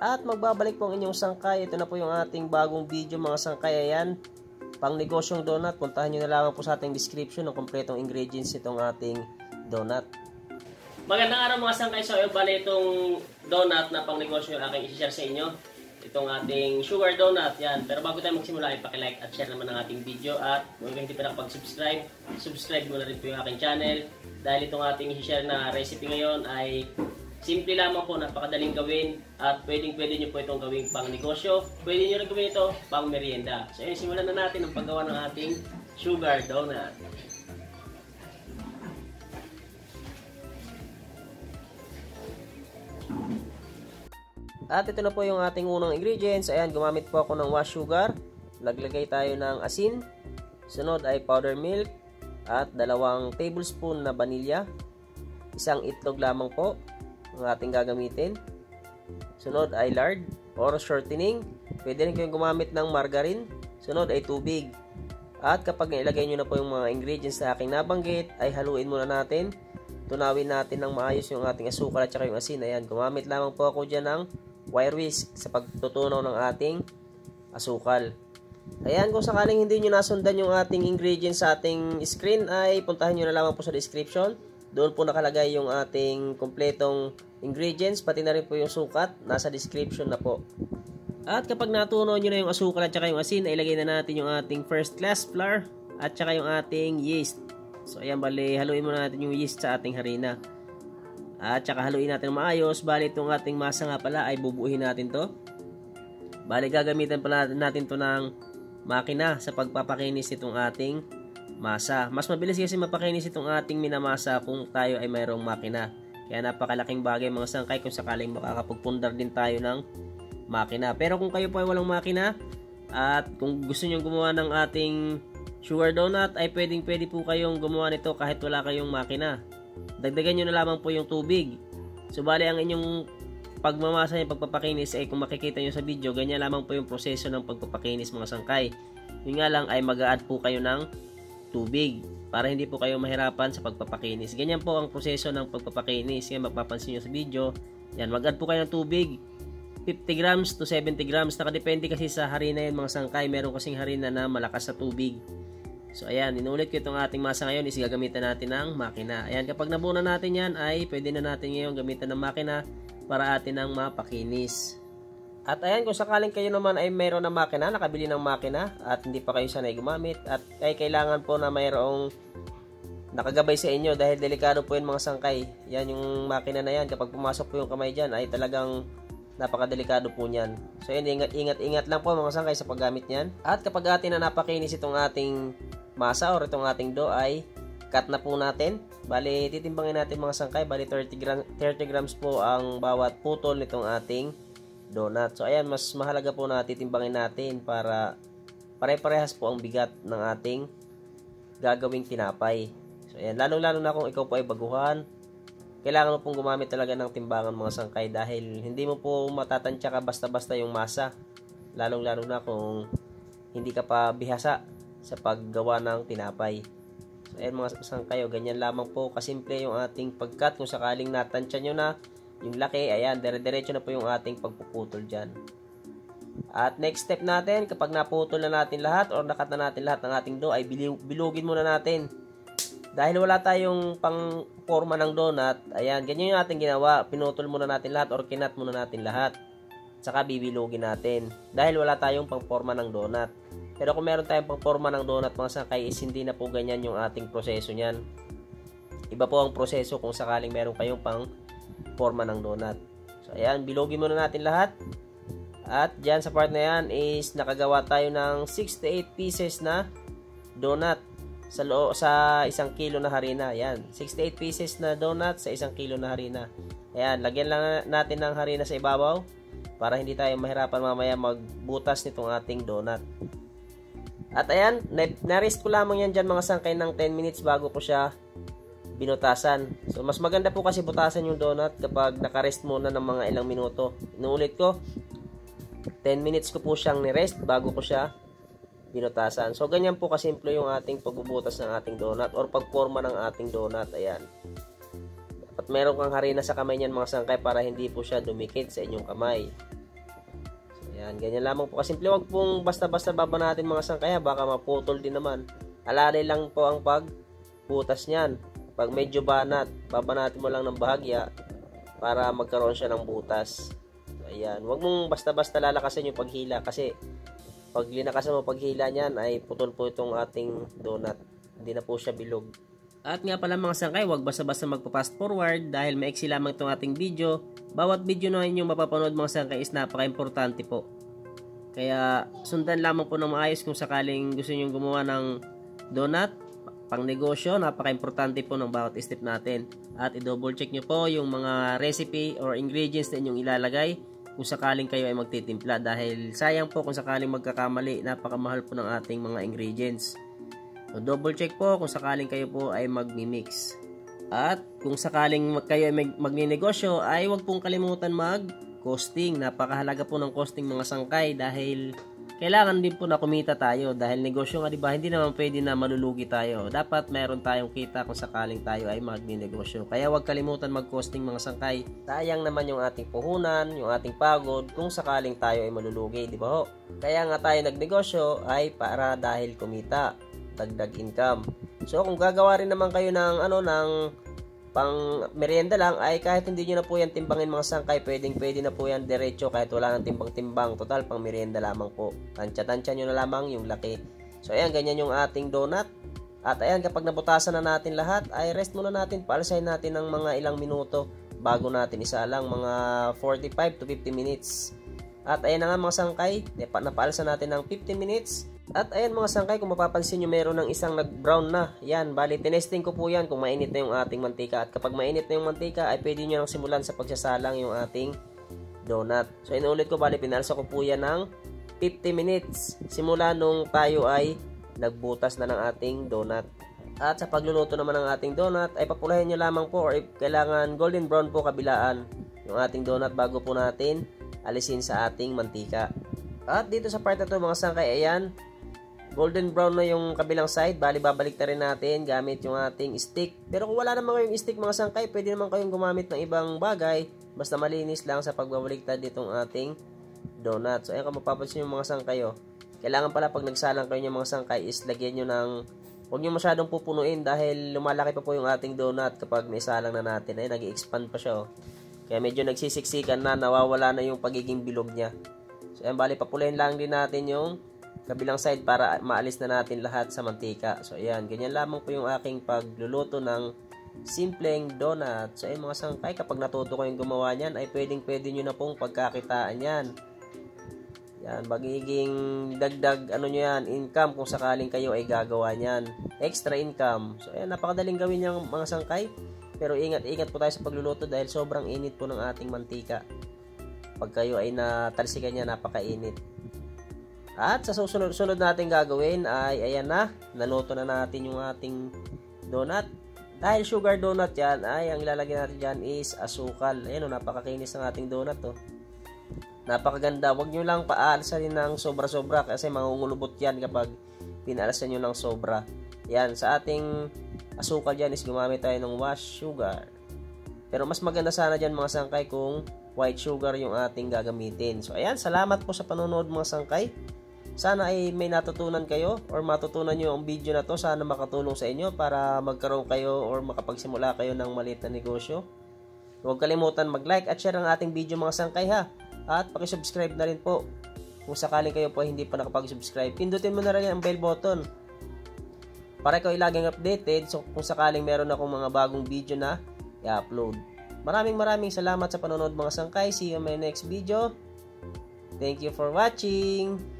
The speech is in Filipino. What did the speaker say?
At magbabalik po ang inyong sangkay. Ito na po yung ating bagong video mga sangkay. Ayan, pang negosyong donut. Puntahan nyo na lamang po sa ating description ng kompletong ingredients itong ating donut. Magandang araw mga sangkay. So bali itong donut na pang negosyo yung aking i-share sa inyo. Itong ating sugar donut. Yan. Pero bago tayo magsimula, ipakilike at share naman ang ating video. At kung hindi pa nakapag-subscribe, subscribe mo na rin po yung aking channel. Dahil itong ating i-share na recipe ngayon ay simple lamang po, napakadaling gawin at pwede nyo po itong gawing pang negosyo. Pwede nyo rin gawin ito pang merienda. So yun, simulan na natin ang paggawa ng ating sugar donut. At ito na po yung ating unang ingredients. Ayan, gumamit po ako ng wash sugar. Naglagay tayo ng asin. Sunod ay powder milk at 2 tablespoon na vanilya. 1 itlog lamang po ang ating gagamitin. Sunod ay lard or shortening. Pwede rin kayong gumamit ng margarine. Sunod ay tubig. At kapag nilagay nyo na po yung mga ingredients na aking nabanggit, ay haluin muna natin. Tunawin natin ng maayos yung ating asukal at saka yung asin. Ayan, gumamit lamang po ako dyan ng wire whisk sa pagtutunaw ng ating asukal. Ayan, kung sakaling hindi nyo nasundan yung ating ingredients sa ating screen, ay puntahan nyo na lamang po sa description. Doon po nakalagay yung ating kompletong ingredients, pati na rin po yung sukat, nasa description na po. At kapag natunaw nyo na yung asukal at saka yung asin, ay ilagay na natin yung ating first class flour at saka yung ating yeast. So ayan, bali, haluin muna natin yung yeast sa ating harina. At saka haluin natin maayos. Bali, itong ating masa nga pala ay bubuuhin natin to. Bali, gagamitan pala natin to ng makina sa pagpapakinis itong ating masa. Mas mabilis kasi mapakinis itong ating minamasa kung tayo ay mayroong makina. Kaya napakalaking bagay mga sangkay kung sakaling makakapagpundar din tayo ng makina. Pero kung kayo po ay walang makina at kung gusto nyo gumawa ng ating sugar donut, ay pwede po kayong gumawa nito kahit wala kayong makina. Dagdagan nyo na lamang po yung tubig. So bali ang inyong pagmamasa yung pagpapakinis ay kung makikita nyo sa video, ganyan lamang po yung proseso ng pagpapakinis mga sangkay. Yun nga lang ay mag-a-add po kayo ng tubig para hindi po kayo mahirapan sa pagpapakinis. Ganyan po ang proseso ng pagpapakinis. Yan, magpapansin nyo sa video. Yan, mag-add po kayo ng tubig. 50 grams to 70 grams. Nakadepende kasi sa harina yan mga sangkay. Meron kasing harina na malakas sa tubig. So ayan, inulit ko itong ating masa ngayon is gagamitan natin ng makina. Ayan, kapag nabuo na natin yan ay pwede na natin ngayon gamitan ng makina para atin ang mapakinis. At ayan, kung sakaling kayo naman ay mayroon ng makina, nakabili ng makina at hindi pa kayo sanay gumamit at ay kailangan po na mayroong nakagabay sa inyo dahil delikado po yun mga sangkay. Yan yung makina na yan, kapag pumasok po yung kamay dyan ay talagang napakadelikado po niyan. So yun, ingat lang po mga sangkay sa paggamit niyan. At kapag atin na napakinis itong ating masa or itong ating dough ay cut na po natin. Bali, titimbangin natin mga sangkay. Bali, 30 grams po ang bawat putol nitong ating donut. So ayan, mas mahalaga po na titimbangin natin para pare-parehas po ang bigat ng ating gagawing tinapay. So ayan, lalo-lalo na kung ikaw po ay baguhan, kailangan mo pong gumamit talaga ng timbangan mga sangkay dahil hindi mo po matatansya ka basta-basta yung masa. Lalong-lalo na kung hindi ka pa bihasa sa paggawa ng tinapay. So ayan mga sangkay, ganyan lamang po kasimple yung ating pagkat. Kung sakaling natansya nyo na yung laki, ayan, dire-diretso na po yung ating pagpuputol dyan. At next step natin, kapag naputol na natin lahat or nakat na natin lahat ng ating dough, ay bilugin muna natin. Dahil wala tayong pang forma ng donut, ayan, ganyan yung ating ginawa. Pinutol muna natin lahat or kinat muna natin lahat. Saka bibilugin natin. Dahil wala tayong pang forma ng donut. Pero kung meron tayong pang forma ng donut mga sangkay, is hindi na po ganyan yung ating proseso niyan. Iba po ang proseso kung sakaling meron kayong pang forma ng donut. So ayan, bilugin muna natin lahat. At dyan sa part na yan is nakagawa tayo ng 6 to 8 pieces na donut sa 1 kilo na harina. Ayan, 6 to 8 pieces na donut sa 1 kilo na harina. Ayan, lagyan lang natin ng harina sa ibabaw para hindi tayo mahirapan mamaya magbutas nitong ating donut. At ayan, na-rest ko lamang yan dyan mga sangkay ng 10 minutes bago ko siya binutasan. So mas maganda po kasi butasan yung donut kapag nakarest muna ng mga ilang minuto. Inuulit ko, 10 minutes ko po siyang ni-rest bago ko siya binutasan. So ganyan po kasimple yung ating pagbubutas ng ating donut or pagporma ng ating donut. Ayan. Dapat meron kang harina sa kamay niyan mga sangkay para hindi po siya dumikit sa inyong kamay. Ayan, ganyan lamang po kasimple. Huwag pong basta-basta babanatin mga sangkay, baka maputol din naman. Alalay lang po ang pagbutas niyan. Pag medyo banat, babanatin mo lang ng bahagya para magkaroon siya ng butas. So, ayan, huwag mong basta-basta lalakasan yung paghila kasi pag linakasan mo paghila niyan ay putol po itong ating donut. Hindi na po siya bilog. At nga pala mga sangkay, huwag basta-basta magpa-fast forward dahil maiksi lamang itong ating video. Bawat video na inyong mapapanood mga sangkay is napaka-importante po. Kaya sundan lamang po ng maayos kung sakaling gusto nyo gumawa ng donut, pang negosyo, napaka-importante po ng bawat step natin. At i-double check nyo po yung mga recipe or ingredients na inyong ilalagay kung sakaling kayo ay magtitimpla. Dahil sayang po kung sakaling magkakamali, napakamahal po ng ating mga ingredients. So, double check po kung sakaling kayo po ay magmi-mix. At kung sakaling kayo ay magninegosyo, ay huwag pong kalimutan mag-costing. Napakahalaga po ng costing mga sangkay dahil kailangan din po na kumita tayo. Dahil negosyo nga diba, hindi naman pwede na malulugi tayo. Dapat meron tayong kita kung sakaling tayo ay magninegosyo. Kaya huwag kalimutan mag-costing mga sangkay. Sayang naman yung ating puhunan, yung ating pagod kung sakaling tayo ay malulugi, di ba ho? Kaya nga tayo nagnegosyo ay para dahil kumita, dagdag income. So kung gagawa rin naman kayo ng pang merienda lang, ay kahit hindi nyo na po yan timbangin mga sangkay, pwede na po yan diretso kahit wala nang timbang-timbang. Total pang merienda lamang po. Tansya-tansya nyo na lamang yung laki. So ayan, ganyan yung ating donut. At ayan, kapag nabutasan na natin lahat, ay rest muna natin, paalisahin natin ng mga ilang minuto bago natin isa lang, mga 45 to 50 minutes. At ayan na nga mga sangkay, napaalsa natin ng 15 minutes. At ayan mga sangkay, kung mapapansin nyo, meron ng isang nag-brown na. Yan, bali, tinesting ko po yan kung mainit na yung ating mantika. At kapag mainit na yung mantika, ay pwede nyo nang simulan sa pagsasalang yung ating donut. So, inuulit ko, bali, pinalsa ko po yan ng 50 minutes. Simula nung tayo ay nagbutas na ng ating donut. At sa pagluluto naman ng ating donut, ay papulahin nyo lamang po or kailangan golden brown po kabilaan yung ating donut bago po natin alisin sa ating mantika. At dito sa part na to mga sangkay, ayan, golden brown na yung kabilang side. Bali, babalik na rin natin gamit yung ating stick. Pero kung wala naman kayong stick mga sangkay, pwede naman kayong gumamit ng ibang bagay. Basta malinis lang sa pagbabaliktad ditong ating donut. So, ayan, kung mapapansin yung mga sangkay, oh. Kailangan pala pag nagsalang kayo ng mga sangkay is lagyan nyo ng, huwag nyo masyadong pupunuin dahil lumalaki pa po yung ating donut kapag naisalang na natin. Ay, nag-i-expand pa siya, oh. Kaya medyo nagsisiksikan na, nawawala na yung pagiging bilog niya. So, ayan, bali, papulayin lang din natin yung kabilang side para maalis na natin lahat sa mantika. So, ayan, ganyan lamang po yung aking pagluluto ng simpleng donut. So, ayan mga sangkay, kapag natuto ko yung gumawa niyan, ay pwede nyo na pong pagkakitaan yan. Yan, magiging dagdag, nyo yan, income kung sakaling kayo ay gagawa niyan. Extra income. So, ayan, napakadaling gawin yung mga sangkay. Pero ingat po tayo sa pagluluto dahil sobrang init po ng ating mantika. Pag kayo ay natalsikan niya, napakainit. At sa susunod natin gagawin ay ayan na, naluto na natin yung ating donut. Dahil sugar donut yan, ay ang ilalagay natin dyan is asukal. Ayan o, napakakinis ng ating donut o. Napakaganda. Huwag nyo lang paalasanin ng sobra-sobra kasi mangungulubot yan kapag pinalasan nyo ng sobra. Yan, sa ating asukal dyan is gumamit tayo ng wash sugar. Pero mas maganda sana dyan mga sangkay kung white sugar yung ating gagamitin. So ayan, salamat po sa panonood mga sangkay. Sana ay may natutunan kayo or matutunan nyo ang video na to. Sana makatulong sa inyo para magkaroon kayo or makapagsimula kayo ng maliit na negosyo. Huwag kalimutan mag-like at share ang ating video mga sangkay ha. At pakisubscribe na rin po. Kung sakaling kayo po hindi pa nakapag-subscribe, pindutin mo na rin ang bell button para kayo laging updated. So kung sakaling meron akong mga bagong video na i-upload. Maraming salamat sa panonood mga sangkay. See you in my next video. Thank you for watching.